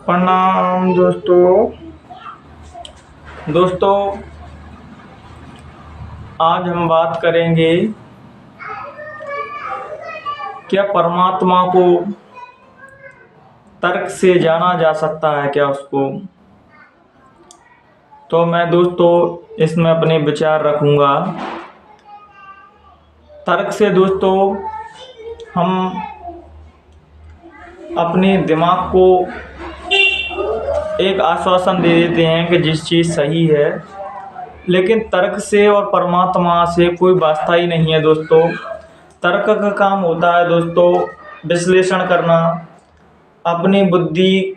प्रणाम दोस्तों। आज हम बात करेंगे क्या परमात्मा को तर्क से जाना जा सकता है क्या उसको। तो मैं दोस्तों इसमें अपने विचार रखूंगा। तर्क से दोस्तों हम अपने दिमाग को एक आश्वासन दे देते हैं कि जिस चीज़ सही है, लेकिन तर्क से और परमात्मा से कोई वास्ता ही नहीं है दोस्तों। तर्क का काम होता है दोस्तों विश्लेषण करना, अपनी बुद्धि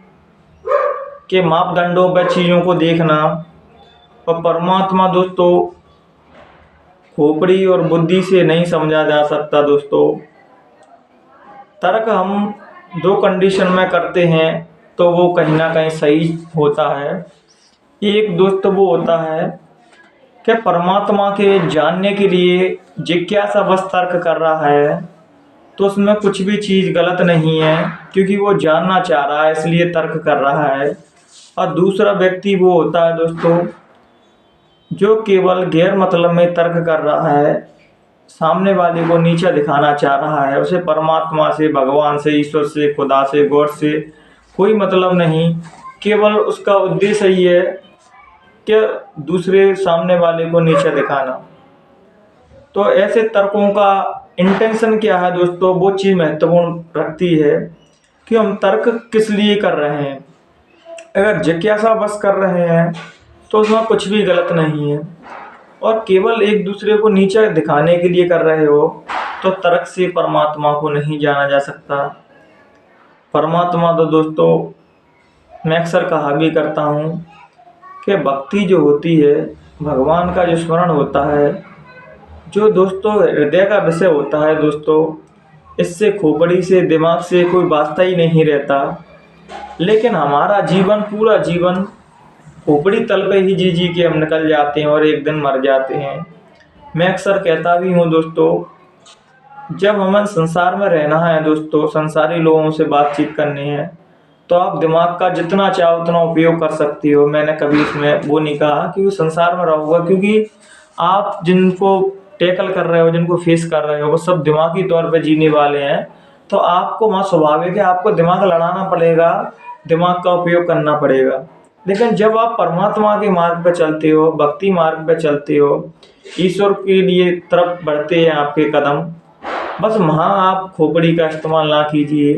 के मापदंडों पर चीज़ों को देखना। और परमात्मा दोस्तों खोपड़ी और बुद्धि से नहीं समझा जा सकता दोस्तों। तर्क हम दो कंडीशन में करते हैं तो वो कहीं ना कहीं सही होता है। एक दोस्त वो होता है कि परमात्मा के जानने के लिए जिज्ञासा बस तर्क कर रहा है, तो उसमें कुछ भी चीज़ गलत नहीं है, क्योंकि वो जानना चाह रहा है इसलिए तर्क कर रहा है। और दूसरा व्यक्ति वो होता है दोस्तों जो केवल गैर मतलब में तर्क कर रहा है, सामने वाले को नीचा दिखाना चाह रहा है। उसे परमात्मा से, भगवान से, ईश्वर से, खुदा से, गॉड से कोई मतलब नहीं, केवल उसका उद्देश्य ही है कि दूसरे सामने वाले को नीचा दिखाना। तो ऐसे तर्कों का इंटेंशन क्या है दोस्तों, वो चीज़ महत्वपूर्ण रखती है कि हम तर्क किस लिए कर रहे हैं। अगर जिज्ञासा बस कर रहे हैं तो उसमें कुछ भी गलत नहीं है, और केवल एक दूसरे को नीचा दिखाने के लिए कर रहे हो तो तर्क से परमात्मा को नहीं जाना जा सकता। परमात्मा तो दोस्तों मैं अक्सर कहा भी करता हूँ कि भक्ति जो होती है, भगवान का जो स्मरण होता है, जो दोस्तों हृदय का विषय होता है दोस्तों, इससे खोपड़ी से, दिमाग से कोई वास्ता ही नहीं रहता। लेकिन हमारा जीवन, पूरा जीवन खोपड़ी तल पे ही जी जी के हम निकल जाते हैं और एक दिन मर जाते हैं। मैं अक्सर कहता भी हूँ दोस्तों, जब हमें संसार में रहना है दोस्तों, संसारी लोगों से बातचीत करनी है, तो आप दिमाग का जितना चाहो उतना उपयोग कर सकती हो। मैंने कभी इसमें वो नहीं कहा कि वो संसार में रहोगा, क्योंकि आप जिनको टैकल कर रहे हो, जिनको फेस कर रहे हो, वो सब दिमागी तौर पे जीने वाले हैं। तो आपको वहाँ स्वाभाविक है, आपको दिमाग लड़ाना पड़ेगा, दिमाग का उपयोग करना पड़ेगा। लेकिन जब आप परमात्मा के मार्ग पर चलते हो, भक्ति मार्ग पर चलते हो, ईश्वर के लिए तरफ बढ़ते हैं आपके कदम, बस वहाँ आप खोपड़ी का इस्तेमाल ना कीजिए,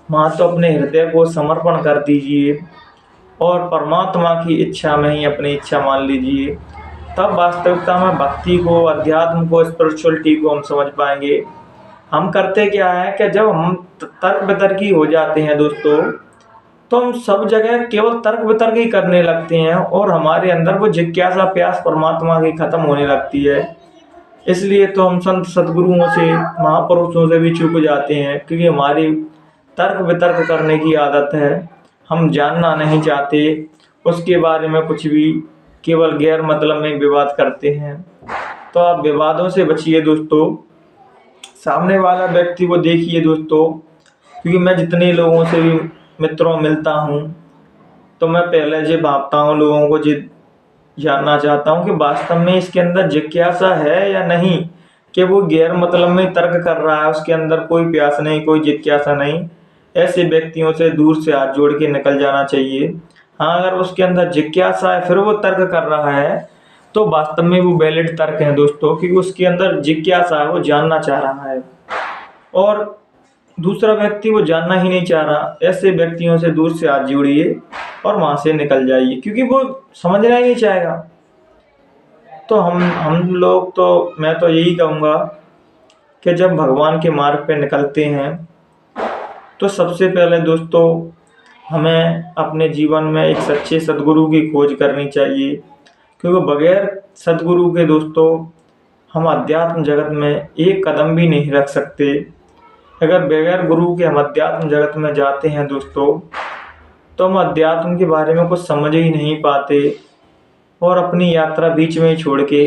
वहाँ तो अपने हृदय को समर्पण कर दीजिए और परमात्मा की इच्छा में ही अपनी इच्छा मान लीजिए। तब वास्तविकता में भक्ति को, अध्यात्म को, स्पिरिचुअलिटी को हम समझ पाएंगे। हम करते क्या है कि जब हम तर्क वितर्की हो जाते हैं दोस्तों, तो हम सब जगह केवल तर्क वितर्क ही करने लगते हैं और हमारे अंदर वो जिज्ञासा, प्यास परमात्मा की खत्म होने लगती है। इसलिए तो हम संत सद्गुरुओं से, महापुरुषों से भी चूक जाते हैं, क्योंकि हमारी तर्क वितर्क करने की आदत है। हम जानना नहीं चाहते उसके बारे में कुछ भी, केवल गैर मतलब में विवाद करते हैं। तो आप विवादों से बचिए दोस्तों। सामने वाला व्यक्ति को देखिए दोस्तों, क्योंकि मैं जितने लोगों से भी मित्रों मिलता हूँ, तो मैं पहले ये भापता हूँ, लोगों को ये जानना चाहता हूँ कि वास्तव में इसके अंदर जिज्ञासा है या नहीं, कि वो गैर मतलब में तर्क कर रहा है, उसके अंदर कोई प्यास नहीं, कोई जिज्ञासा नहीं। ऐसे व्यक्तियों से दूर से हाथ जोड़ के निकल जाना चाहिए। हाँ, अगर उसके अंदर जिज्ञासा है, फिर वो तर्क कर रहा है, तो वास्तव में वो वैलिड तर्क है दोस्तों, क्योंकि उसके अंदर जिज्ञासा है, वो जानना चाह रहा है। और दूसरा व्यक्ति वो जानना ही नहीं चाह रहा, ऐसे व्यक्तियों से दूर से हाथ जोड़िए और वहां से निकल जाइए, क्योंकि वो समझना ही नहीं चाहेगा। तो हम लोग तो, मैं तो यही कहूँगा कि जब भगवान के मार्ग पे निकलते हैं तो सबसे पहले दोस्तों हमें अपने जीवन में एक सच्चे सद्गुरु की खोज करनी चाहिए, क्योंकि बगैर सद्गुरु के दोस्तों हम अध्यात्म जगत में एक कदम भी नहीं रख सकते। अगर बगैर गुरु के हम अध्यात्म जगत में जाते हैं दोस्तों, तो हम अध्यात्म के बारे में कुछ समझ ही नहीं पाते और अपनी यात्रा बीच में ही छोड़ के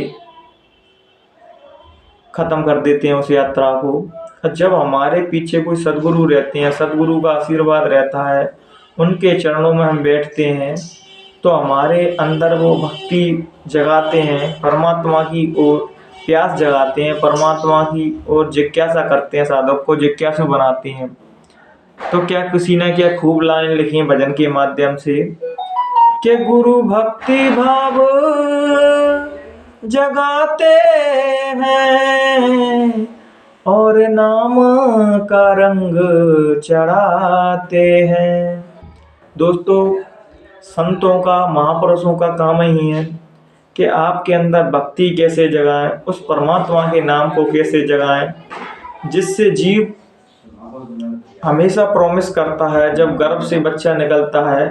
ख़त्म कर देते हैं उस यात्रा को। जब हमारे पीछे कोई सद्गुरु रहते हैं, सद्गुरु का आशीर्वाद रहता है, उनके चरणों में हम बैठते हैं तो हमारे अंदर वो भक्ति जगाते हैं, परमात्मा की ओर प्यास जगाते हैं, परमात्मा की ओर जिज्ञासा करते हैं, साधक को जिज्ञासु बनाते हैं। तो क्या किसी ने क्या खूब लाइन लिखी है भजन के माध्यम से कि गुरु भक्ति भाव जगाते हैं और नाम का रंग चढ़ाते हैं। दोस्तों, संतों का, महापुरुषों का काम ही है कि आपके अंदर भक्ति कैसे जगाएं, उस परमात्मा के नाम को कैसे जगाएं, जिससे जीव हमेशा प्रॉमिस करता है, जब गर्भ से बच्चा निकलता है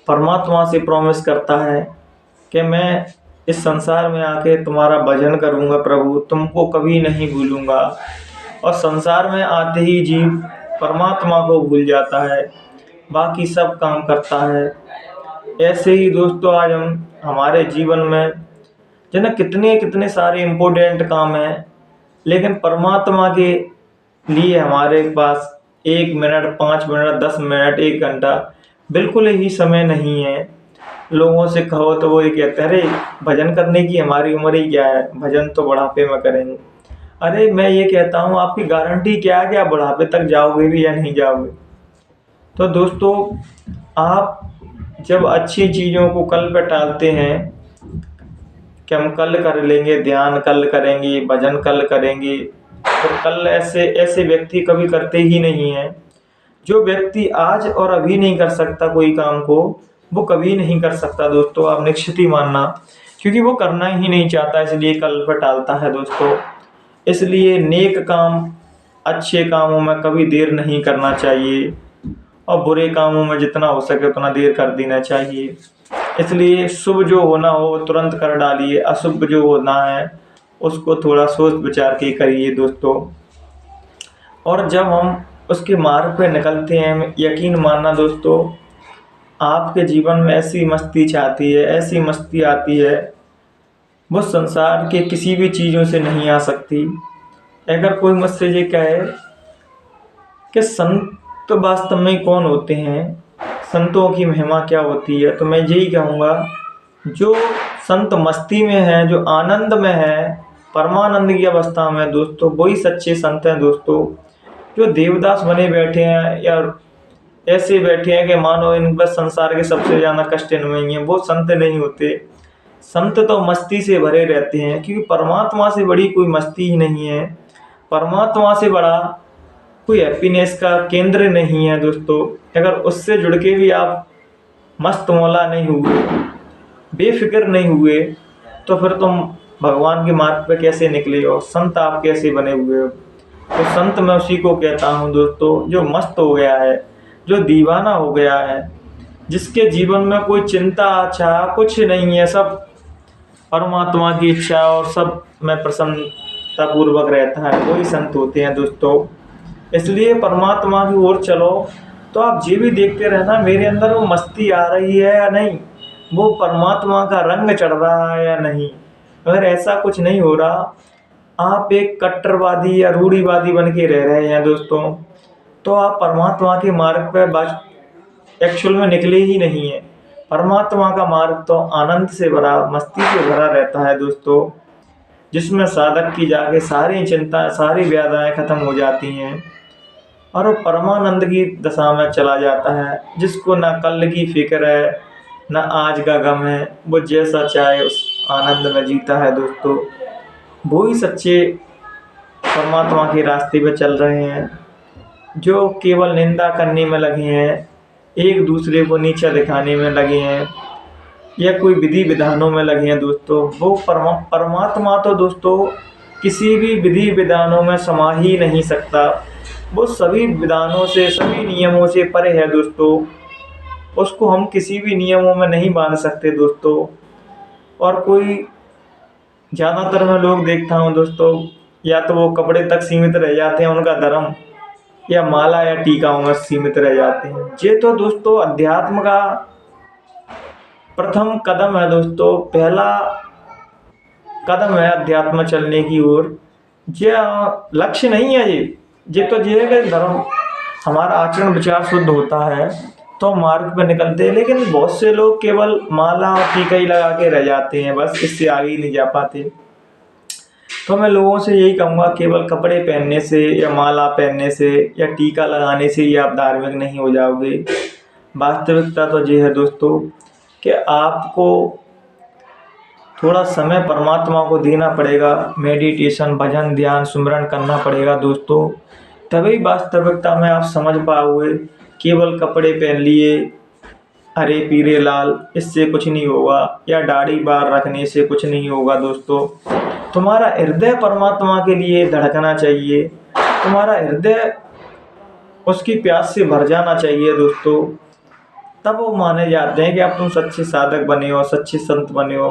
परमात्मा से प्रॉमिस करता है कि मैं इस संसार में आके तुम्हारा भजन करूंगा प्रभु, तुमको कभी नहीं भूलूंगा। और संसार में आते ही जीव परमात्मा को भूल जाता है, बाकी सब काम करता है। ऐसे ही दोस्तों आज हम हमारे जीवन में जो ना कितने कितने सारे इम्पोर्टेंट काम हैं, लेकिन परमात्मा के लिए हमारे पास 1 मिनट, 5 मिनट, 10 मिनट, 1 घंटा बिल्कुल ही समय नहीं है। लोगों से कहो तो वो ये कहते हैं, अरे भजन करने की हमारी उम्र ही क्या है, भजन तो बुढ़ापे में करेंगे। अरे मैं ये कहता हूँ, आपकी गारंटी क्या है कि आप बुढ़ापे तक जाओगे भी या नहीं जाओगे। तो दोस्तों, आप जब अच्छी चीज़ों को कल पे टालते हैं कि हम कल कर लेंगे, ध्यान कल करेंगे, भजन कल करेंगे, तो कल ऐसे व्यक्ति कभी करते ही नहीं हैं। जो व्यक्ति आज और अभी नहीं कर सकता कोई काम को, वो कभी नहीं कर सकता दोस्तों, आप निश्चित ही मानना, क्योंकि वो करना ही नहीं चाहता, इसलिए कल पर टालता है दोस्तों। इसलिए नेक काम, अच्छे कामों में कभी देर नहीं करना चाहिए और बुरे कामों में जितना हो सके उतना देर कर देना चाहिए। इसलिए शुभ जो होना हो तुरंत कर डालिए, अशुभ जो होना है उसको थोड़ा सोच विचार के करिए दोस्तों। और जब हम उसके मार्ग पे निकलते हैं, यकीन मानना दोस्तों, आपके जीवन में ऐसी मस्ती चाहती है, ऐसी मस्ती आती है, वो संसार के किसी भी चीज़ों से नहीं आ सकती। अगर कोई मुझसे ये कहे कि संत वास्तव में कौन होते हैं, संतों की महिमा क्या होती है, तो मैं यही कहूँगा, जो संत मस्ती में है, जो आनंद में है, परमानंद की अवस्था में दोस्तों, वही सच्चे संत हैं दोस्तों। जो देवदास बने बैठे हैं या ऐसे बैठे हैं कि मानो इन बस संसार के सबसे ज़्यादा कष्ट इनमें ही हैं, वो संत नहीं होते। संत तो मस्ती से भरे रहते हैं, क्योंकि परमात्मा से बड़ी कोई मस्ती ही नहीं है, परमात्मा से बड़ा कोई हैप्पीनेस का केंद्र नहीं है दोस्तों। अगर उससे जुड़ के भी आप मस्त मौला नहीं हुए, बेफिक्र नहीं हुए, तो फिर तुम भगवान के मार्ग पे कैसे निकले हो, संत आप कैसे बने हुए हो। तो संत मैं उसी को कहता हूँ दोस्तों, जो मस्त हो गया है, जो दीवाना हो गया है, जिसके जीवन में कोई चिंता चाह कुछ नहीं है, सब परमात्मा की इच्छा और सब में प्रसन्नता पूर्वक रहता है, वही संत होते हैं दोस्तों। इसलिए परमात्मा की ओर चलो तो आप ये भी देखते रहना मेरे अंदर वो मस्ती आ रही है या नहीं, वो परमात्मा का रंग चढ़ रहा है या नहीं। अगर ऐसा कुछ नहीं हो रहा, आप एक कट्टरवादी या रूढ़िवादी बन के रह रहे हैं दोस्तों, तो आप परमात्मा के मार्ग पर एक्चुअल में निकले ही नहीं है। परमात्मा का मार्ग तो आनंद से भरा, मस्ती से भरा रहता है दोस्तों, जिसमें साधक की जाके सारी चिंता, सारी व्याधाएं खत्म हो जाती हैं और वो परमानंद की दशा में चला जाता है। जिसको ना कल की फिक्र है, ना आज का गम है, वो जैसा चाहे उस आनंद में जीता है दोस्तों। वो ही सच्चे परमात्मा के रास्ते पे चल रहे हैं। जो केवल निंदा करने में लगे हैं, एक दूसरे को नीचा दिखाने में लगे हैं, या कोई विधि विधानों में लगे हैं दोस्तों, वो परमात्मा तो दोस्तों किसी भी विधि विधानों में समा ही नहीं सकता। वो सभी विधानों से, सभी नियमों से परे है दोस्तों। उसको हम किसी भी नियमों में नहीं बांध सकते दोस्तों। और कोई ज़्यादातर मैं लोग देखता हूँ दोस्तों, या तो वो कपड़े तक सीमित रह जाते हैं उनका धर्म, या माला या टीकाओं में सीमित रह जाते हैं। ये तो दोस्तों अध्यात्म का प्रथम कदम है दोस्तों, पहला कदम है अध्यात्म चलने की ओर। ये लक्ष्य नहीं है, ये तो ये है कि धर्म हमारा आचरण विचार शुद्ध होता है तो मार्ग पे निकलते हैं। लेकिन बहुत से लोग केवल माला और टीका ही लगा के रह जाते हैं, बस इससे आगे ही नहीं जा पाते। तो मैं लोगों से यही कहूँगा, केवल कपड़े पहनने से या माला पहनने से या टीका लगाने से ही आप धार्मिक नहीं हो जाओगे। वास्तविकता तो ये है दोस्तों कि आपको थोड़ा समय परमात्मा को देना पड़ेगा, मेडिटेशन, भजन, ध्यान, सुमिरन करना पड़ेगा दोस्तों। तभी वास्तविकता में आप समझ पाओगे। केवल कपड़े पहन लिए हरे पीले लाल, इससे कुछ नहीं होगा, या दाढ़ी बाल रखने से कुछ नहीं होगा दोस्तों। तुम्हारा हृदय परमात्मा के लिए धड़कना चाहिए, तुम्हारा हृदय उसकी प्यास से भर जाना चाहिए दोस्तों। तब वो माने जाते हैं कि अब तुम सच्चे साधक बने हो, सच्चे संत बने हो।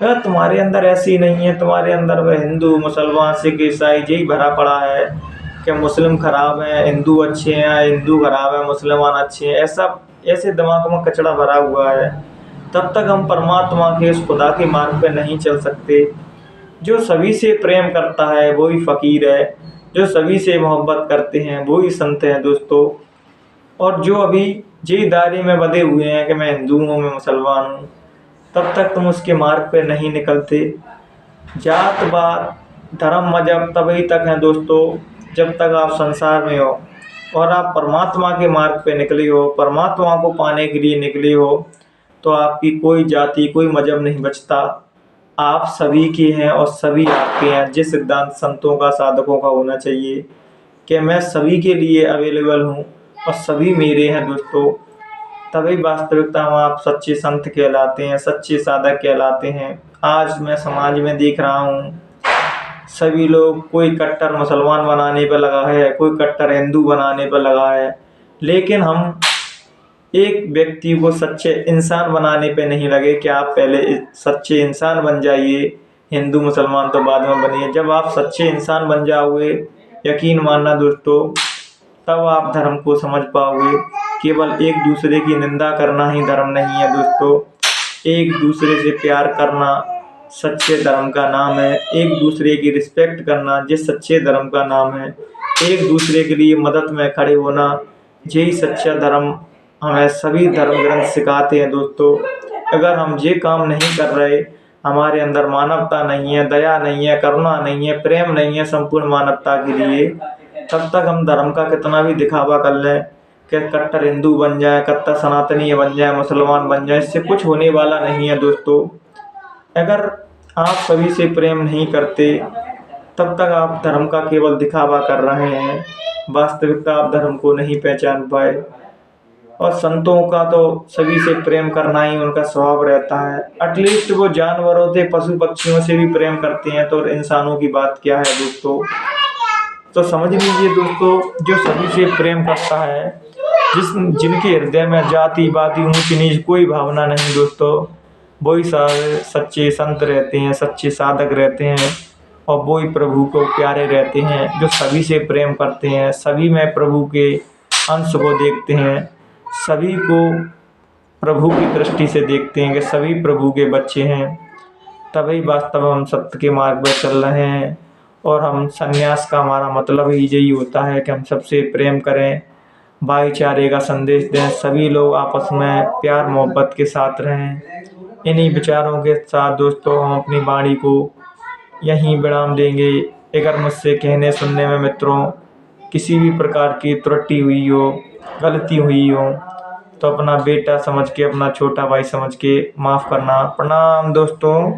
अगर तुम्हारे अंदर ऐसी नहीं है, तुम्हारे अंदर वह हिंदू, मुसलमान, सिख, ईसाई यही भरा पड़ा है कि मुस्लिम खराब है, हिंदू अच्छे हैं, हिंदू खराब है, मुसलमान अच्छे हैं, ऐसे दिमाग में कचरा भरा हुआ है, तब तक हम परमात्मा के उस खुदा के मार्ग पे नहीं चल सकते। जो सभी से प्रेम करता है वही फ़कीर है, जो सभी से मोहब्बत करते हैं वही संत हैं दोस्तों। और जो अभी जे दायरे में बंधे हुए हैं कि मैं हिंदू हूँ, मैं मुसलमान हूँ, तब तक तुम उसके मार्ग पे नहीं निकलते। जात पात धर्म मजहब तभी तक है दोस्तों जब तक आप संसार में हो और आप परमात्मा के मार्ग पे निकले हो, परमात्मा को पाने के लिए निकले हो, तो आपकी कोई जाति, कोई मजहब नहीं बचता। आप सभी के हैं और सभी आपके हैं। जिस सिद्धांत संतों का, साधकों का होना चाहिए कि मैं सभी के लिए अवेलेबल हूँ और सभी मेरे हैं दोस्तों, तभी वास्तविकता में आप सच्चे संत कहलाते हैं, सच्चे साधक कहलाते हैं। आज मैं समाज में देख रहा हूँ सभी लोग, कोई कट्टर मुसलमान बनाने पर लगा है, कोई कट्टर हिंदू बनाने पर लगा है, लेकिन हम एक व्यक्ति को सच्चे इंसान बनाने पे नहीं लगे कि आप पहले सच्चे इंसान बन जाइए, हिंदू मुसलमान तो बाद में बनिए। जब आप सच्चे इंसान बन जाओगे, यकीन मानना दोस्तों, तब आप धर्म को समझ पाओगे। केवल एक दूसरे की निंदा करना ही धर्म नहीं है दोस्तों, एक दूसरे से प्यार करना सच्चे धर्म का नाम है। एक दूसरे की रिस्पेक्ट करना जिस सच्चे धर्म का नाम है। एक दूसरे के लिए मदद में खड़े होना, यही सच्चा धर्म हमें सभी धर्म ग्रंथ सिखाते हैं दोस्तों। अगर हम ये काम नहीं कर रहे, हमारे अंदर मानवता नहीं है, दया नहीं है, करुणा नहीं है, प्रेम नहीं है संपूर्ण मानवता के लिए, तब तक हम धर्म का कितना भी दिखावा कर लें कि कट्टर हिंदू बन जाए, कट्टर सनातनी बन जाए, मुसलमान बन जाए, इससे कुछ होने वाला नहीं है दोस्तों। अगर आप सभी से प्रेम नहीं करते, तब तक आप धर्म का केवल दिखावा कर रहे हैं, वास्तविकता आप धर्म को नहीं पहचान पाए। और संतों का तो सभी से प्रेम करना ही उनका स्वभाव रहता है। एटलीस्ट वो जानवरों से, पशु पक्षियों से भी प्रेम करते हैं, तो इंसानों की बात क्या है दोस्तों। तो समझ लीजिए दोस्तों, जो सभी से प्रेम करता है, जिनके हृदय में जाति बाति ऊंच नीच कोई भावना नहीं दोस्तों, वही सच्चे संत रहते हैं, सच्चे साधक रहते हैं, और वही प्रभु को प्यारे रहते हैं। जो सभी से प्रेम करते हैं, सभी में प्रभु के अंश को देखते हैं, सभी को प्रभु की दृष्टि से देखते हैं कि सभी प्रभु के बच्चे हैं, तभी वास्तव में हम सत्य के मार्ग पर चल रहे हैं। और हम संन्यास का हमारा मतलब ही यही होता है कि हम सबसे प्रेम करें, भाईचारे का संदेश दें, सभी लोग आपस में प्यार मोहब्बत के साथ रहें। इन्हीं विचारों के साथ दोस्तों हम अपनी वाणी को यहीं विराम देंगे। अगर मुझसे कहने सुनने में मित्रों किसी भी प्रकार की त्रुटि हुई हो, गलती हुई हो, तो अपना बेटा समझ के, अपना छोटा भाई समझ के माफ़ करना। प्रणाम दोस्तों।